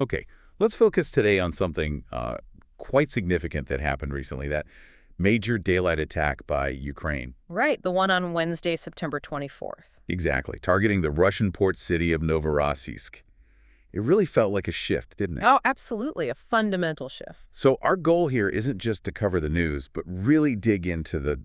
Okay, let's focus today on something quite significant that happened recently, that major daylight attack by Ukraine. Right, the one on Wednesday, September 24th. Exactly, targeting the Russian port city of Novorossiysk. It really felt like a shift, didn't it? Oh, absolutely, a fundamental shift. So our goal here isn't just to cover the news, but really dig into the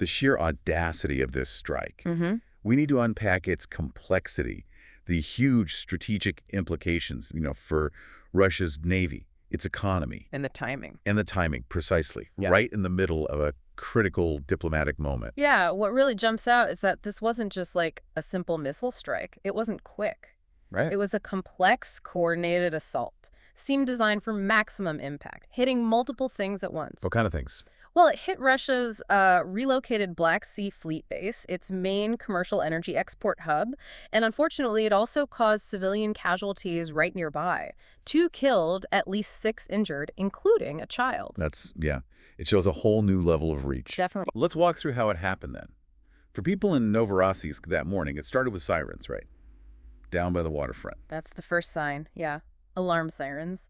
sheer audacity of this strike. Mm-hmm. We need to unpack its complexity, the huge strategic implications, for Russia's navy, its economy, And the timing. and the timing, precisely, Yeah. right in the middle of a critical diplomatic moment. Yeah, what really jumps out is that this wasn't just like a simple missile strike. It wasn't quick. Right. It was a complex, coordinated assault, seemed designed for maximum impact, hitting multiple things at once. What kind of things? Well, it hit Russia's relocated Black Sea fleet base, its main commercial energy export hub, and unfortunately, it also caused civilian casualties right nearby. 2 killed, at least 6 injured, including a child. Yeah, it shows a whole new level of reach. Definitely. Let's walk through how it happened then. For people in Novorossiysk that morning, it started with sirens, right? Down by the waterfront. That's the first sign, yeah. Alarm sirens.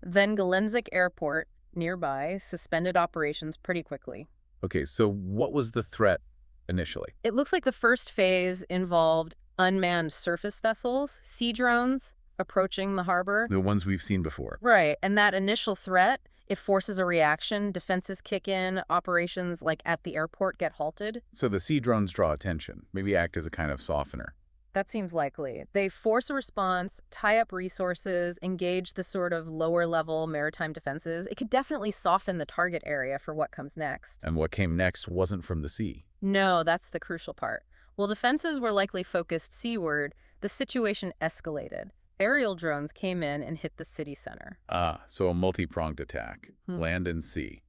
Then Galenzik Airport, nearby, suspended operations pretty quickly. Okay, so what was the threat initially? It looks like the first phase involved unmanned surface vessels, sea drones, approaching the harbor. The ones we've seen before. Right, and that initial threat, it forces a reaction, defenses kick in, operations like at the airport get halted. So the sea drones draw attention, maybe act as a kind of softener. That seems likely. They force a response, tie up resources, engage the sort of lower-level maritime defenses. It could definitely soften the target area for what comes next. And what came next wasn't from the sea. No, that's the crucial part. While defenses were likely focused seaward, the situation escalated. Aerial drones came in and hit the city center. Ah, so a multi-pronged attack. Hmm. Land and sea.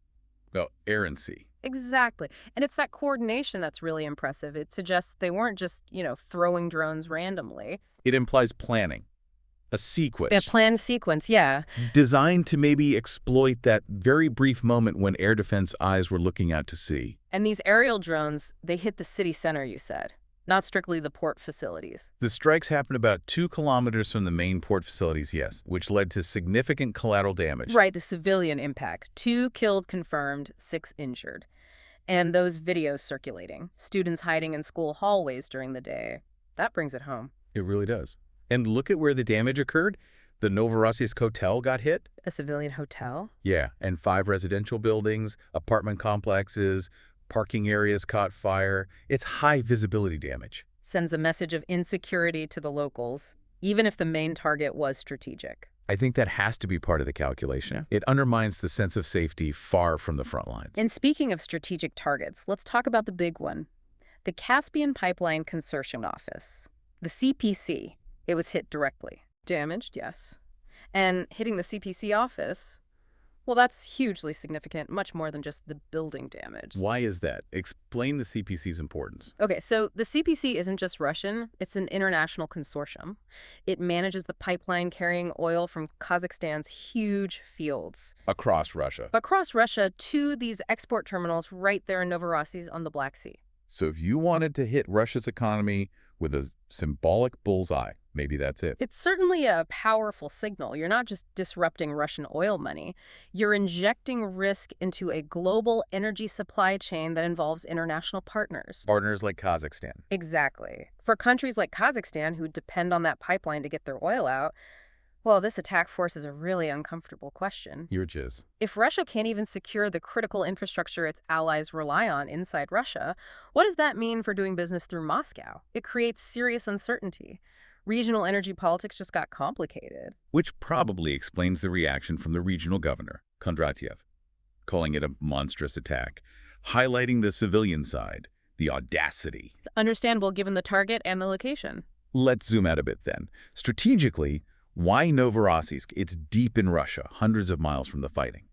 Well, air and sea. Exactly. And it's that coordination that's really impressive. It suggests they weren't just, throwing drones randomly. It implies planning. A sequence. A planned sequence, yeah. Designed to maybe exploit that very brief moment when air defense eyes were looking out to sea. And these aerial drones, they hit the city center, you said. Not strictly the port facilities. The strikes happened about 2 kilometers from the main port facilities, yes, which led to significant collateral damage. Right, the civilian impact. 2 killed confirmed, 6 injured. And those videos circulating, students hiding in school hallways during the day, that brings it home. It really does. And look at where the damage occurred. The Novorossiysk hotel got hit. A civilian hotel? Yeah, and 5 residential buildings, apartment complexes, parking areas caught fire. It's high visibility damage. Sends a message of insecurity to the locals, even if the main target was strategic. I think that has to be part of the calculation. It undermines the sense of safety far from the front lines. And speaking of strategic targets, let's talk about the big one. The Caspian Pipeline Consortium office. The CPC. It was hit directly. Damaged, yes. And hitting the CPC office, well, that's hugely significant, much more than just the building damage. Why is that? Explain the CPC's importance. Okay, so the CPC isn't just Russian, it's an international consortium. It manages the pipeline carrying oil from Kazakhstan's huge fields Across Russia. across Russia to these export terminals right there in Novorossiysk on the Black Sea. So if you wanted to hit Russia's economy with a symbolic bullseye, maybe that's it. It's certainly a powerful signal. You're not just disrupting Russian oil money. You're injecting risk into a global energy supply chain that involves international partners. Partners like Kazakhstan. Exactly. For countries like Kazakhstan, who depend on that pipeline to get their oil out, well, this attack forces a really uncomfortable question. Your jizz. If Russia can't even secure the critical infrastructure its allies rely on inside Russia, what does that mean for doing business through Moscow? It creates serious uncertainty. Regional energy politics just got complicated. Which probably explains the reaction from the regional governor, Kondratyev, calling it a monstrous attack, highlighting the civilian side, the audacity. Understandable given the target and the location. Let's zoom out a bit then. Strategically, why Novorossiysk? It's deep in Russia, hundreds of miles from the fighting.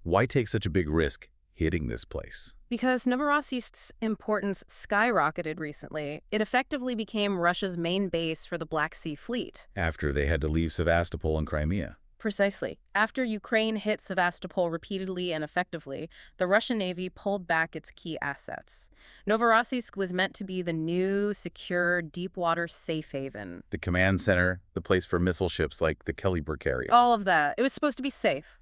Why take such a big risk hitting this place? Because Novorossiysk's importance skyrocketed recently. It effectively became Russia's main base for the Black Sea Fleet. After they had to leave Sevastopol and Crimea. Precisely. After Ukraine hit Sevastopol repeatedly and effectively, the Russian Navy pulled back its key assets. Novorossiysk was meant to be the new, secure, deep-water safe haven. The command center, the place for missile ships like the Kellyburg area. All of that. It was supposed to be safe.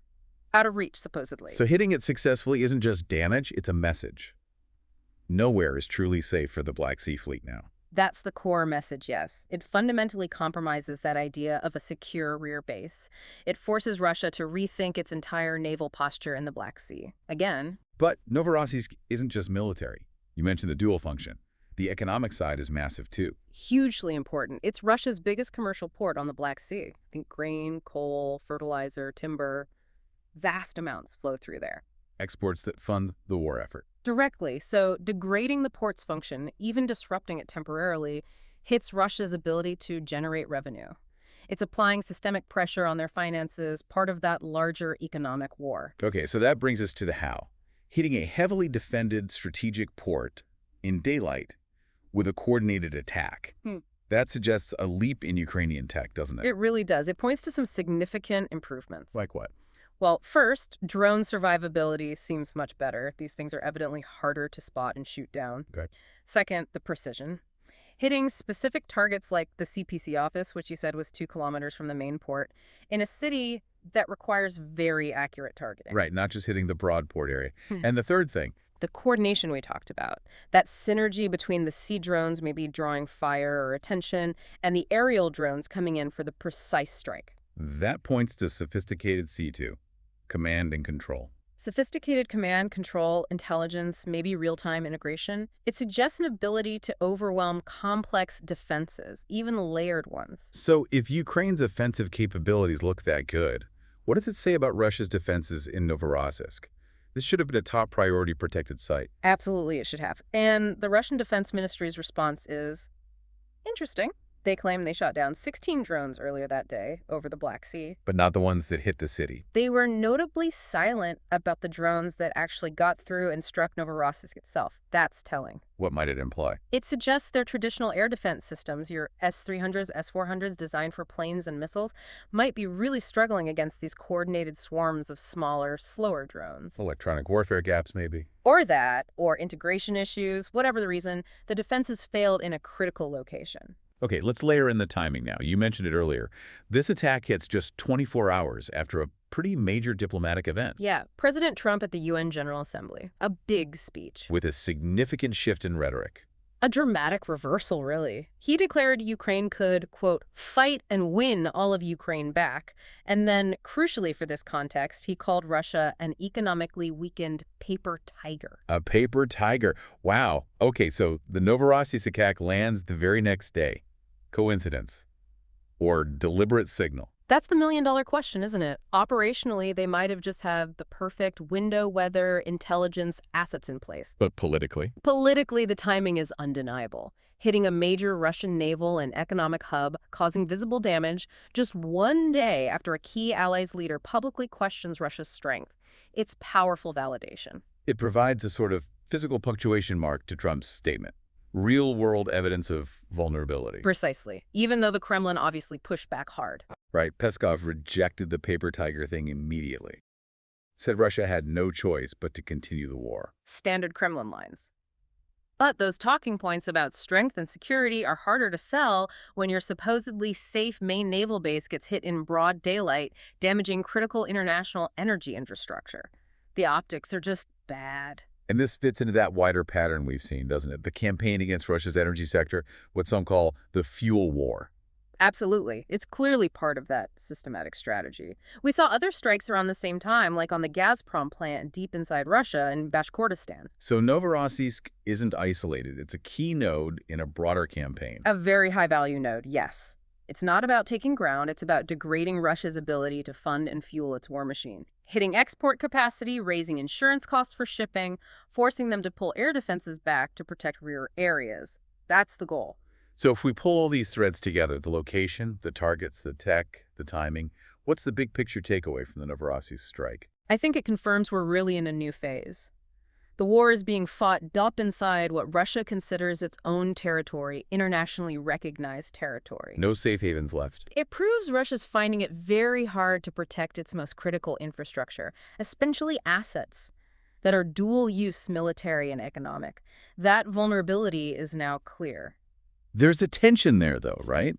Out of reach, supposedly. So hitting it successfully isn't just damage, it's a message. Nowhere is truly safe for the Black Sea Fleet now. That's the core message, yes. It fundamentally compromises that idea of a secure rear base. It forces Russia to rethink its entire naval posture in the Black Sea. Again. But Novorossiysk isn't just military. You mentioned the dual function. The economic side is massive too. Hugely important. It's Russia's biggest commercial port on the Black Sea. Think grain, coal, fertilizer, timber. Vast amounts flow through there. Exports that fund the war effort. Directly, so degrading the port's function, even disrupting it temporarily, hits Russia's ability to generate revenue. It's applying systemic pressure on their finances, part of that larger economic war. Okay, so that brings us to the how. Hitting a heavily defended strategic port in daylight with a coordinated attack. That suggests a leap in Ukrainian tech, doesn't it? It really does. It points to some significant improvements. Like what? Well, first, drone survivability seems much better. These things are evidently harder to spot and shoot down. Okay. Second, the precision. Hitting specific targets like the CPC office, which you said was 2 kilometers from the main port, in a city that requires very accurate targeting. Right, not just hitting the broad port area. And the third thing, the coordination we talked about, that synergy between the sea drones maybe drawing fire or attention and the aerial drones coming in for the precise strike. that points to sophisticated C2, command and control. Sophisticated command, control, intelligence, maybe real-time integration. It suggests an ability to overwhelm complex defenses, even layered ones. So if Ukraine's offensive capabilities look that good, what does it say about Russia's defenses in Novorossiysk? This should have been a top priority protected site. Absolutely, it should have. And the Russian Defense Ministry's response is interesting. They claim they shot down 16 drones earlier that day over the Black Sea. But not the ones that hit the city. They were notably silent about the drones that actually got through and struck Novorossiysk itself. That's telling. What might it imply? It suggests their traditional air defense systems, your S-300s, S-400s designed for planes and missiles, might be really struggling against these coordinated swarms of smaller, slower drones. Electronic warfare gaps, maybe. Or that, or integration issues, whatever the reason, the defenses failed in a critical location. Okay, let's layer in the timing now. You mentioned it earlier. This attack hits just 24 hours after a pretty major diplomatic event. Yeah, President Trump at the UN General Assembly. A big speech. With a significant shift in rhetoric. A dramatic reversal, really. He declared Ukraine could, quote, fight and win all of Ukraine back. And then, crucially for this context, he called Russia an economically weakened paper tiger. A paper tiger. Wow. Okay, so the Novorossiysk attack lands the very next day. Coincidence? Or deliberate signal? That's the million-dollar question, isn't it? Operationally, they might have just had the perfect window weather, intelligence, assets in place. But politically? Politically, the timing is undeniable. Hitting a major Russian naval and economic hub, causing visible damage, just one day after a key allies leader publicly questions Russia's strength. It's powerful validation. It provides a sort of physical punctuation mark to Trump's statement. Real-world evidence of vulnerability. Precisely. Even though the Kremlin obviously pushed back hard. Right, Peskov rejected the paper tiger thing immediately. Said Russia had no choice but to continue the war. Standard Kremlin lines. But those talking points about strength and security are harder to sell when your supposedly safe main naval base gets hit in broad daylight, damaging critical international energy infrastructure. The optics are just bad. And this fits into that wider pattern we've seen, doesn't it? The campaign against Russia's energy sector, what some call the fuel war. Absolutely. It's clearly part of that systematic strategy. We saw other strikes around the same time, like on the Gazprom plant deep inside Russia in Bashkortostan. So Novorossiysk isn't isolated. It's a key node in a broader campaign. A very high-value node, yes. It's not about taking ground, it's about degrading Russia's ability to fund and fuel its war machine. Hitting export capacity, raising insurance costs for shipping, forcing them to pull air defenses back to protect rear areas. That's the goal. So if we pull all these threads together, the location, the targets, the tech, the timing, what's the big picture takeaway from the Novorossiysk strike? I think it confirms we're really in a new phase. The war is being fought deep inside what Russia considers its own territory, internationally recognized territory. No safe havens left. It proves Russia's finding it very hard to protect its most critical infrastructure, especially assets that are dual-use military and economic. That vulnerability is now clear. There's a tension there, though, right?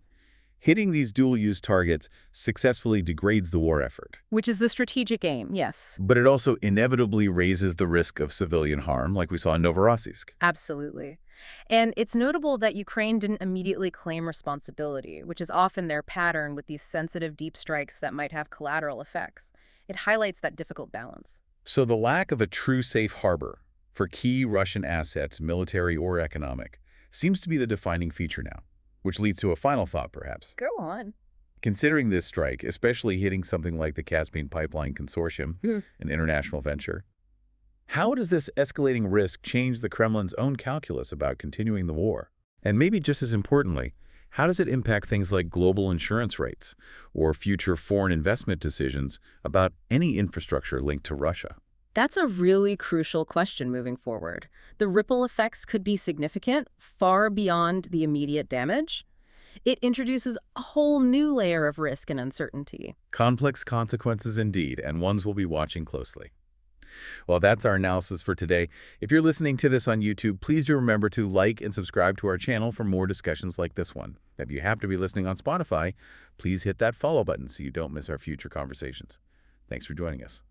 Hitting these dual-use targets successfully degrades the war effort. Which is the strategic aim, yes. But it also inevitably raises the risk of civilian harm, like we saw in Novorossiysk. Absolutely. And it's notable that Ukraine didn't immediately claim responsibility, which is often their pattern with these sensitive deep strikes that might have collateral effects. It highlights that difficult balance. So the lack of a true safe harbor for key Russian assets, military or economic, seems to be the defining feature now. Which leads to a final thought, perhaps. Go on. Considering this strike, especially hitting something like the Caspian Pipeline Consortium, an international venture, how does this escalating risk change the Kremlin's own calculus about continuing the war? And maybe just as importantly, how does it impact things like global insurance rates or future foreign investment decisions about any infrastructure linked to Russia? That's a really crucial question moving forward. The ripple effects could be significant, far beyond the immediate damage. It introduces a whole new layer of risk and uncertainty. Complex consequences indeed, and ones we'll be watching closely. Well, that's our analysis for today. If you're listening to this on YouTube, please do remember to like and subscribe to our channel for more discussions like this one. If you happen to be listening on Spotify, please hit that follow button so you don't miss our future conversations. Thanks for joining us.